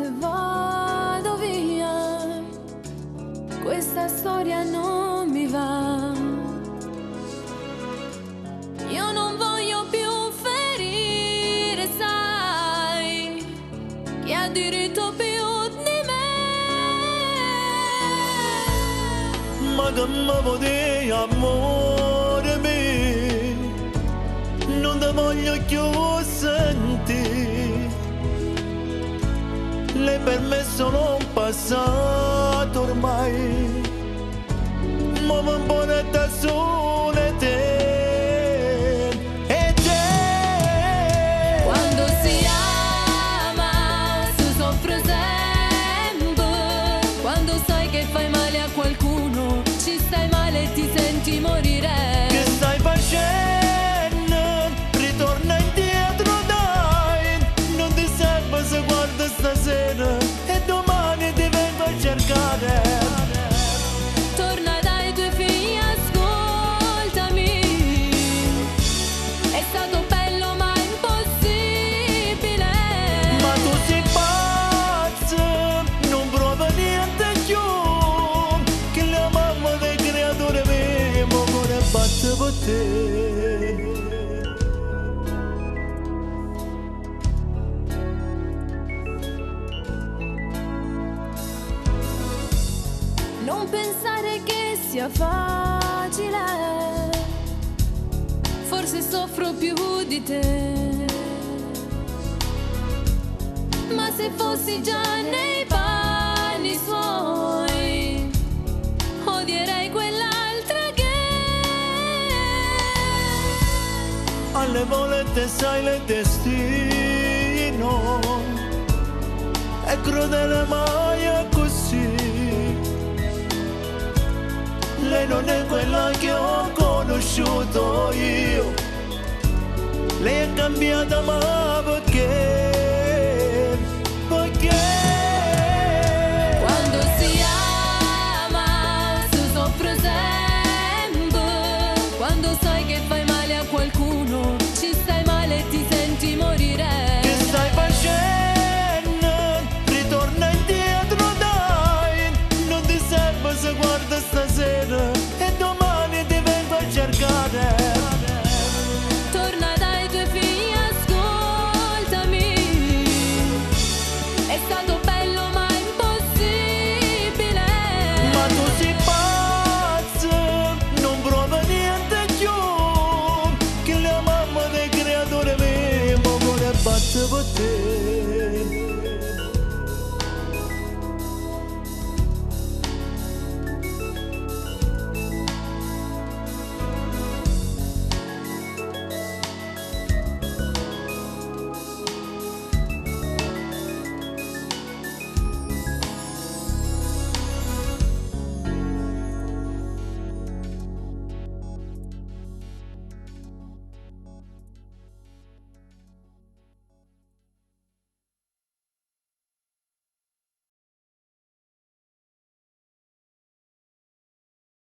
se vado via, questa storia non mi va. Io non voglio più ferire, sai, chi ha diritto più di me. Ma che mi potevi, amore mio, non ti voglio più sentire. Le per me sono un passato ormai, ma mi porta solo te. Quando si ama si soffre sempre, quando sai che fai male a qualcuno ci stai male e ti senti morire. Che stai facendo? Ritorna indietro dai, non ti serve se guarda stasera e domani ti vengo a cercare. Torna dai tuoi figli, ascoltami, è stato bello ma impossibile. Ma tu sei pazza, non prova niente più, che la mamma del creatore mio muore batte per te. Non pensare che sia facile, forse soffro più di te. Ma se fossi già nei panni suoi, odierei quell'altra che Alle volte sai il destino è crudele ma è così. Lei non è quella che ho conosciuto io, lei è cambiata ma perché? Perché? quando si ama si soffre sempre, quando sai che fai male a qualcuno ci stai male e ti senti morire. Che stai facendo? Ritorna indietro dai, non ti serve se guarda stasera e domani ti vengo a cercare. Torna dai tuoi figli, ascoltami, è stato bello ma impossibile. Ma tu sei pazza, non prova niente più, che la mamma del creatore mio muore batte per te.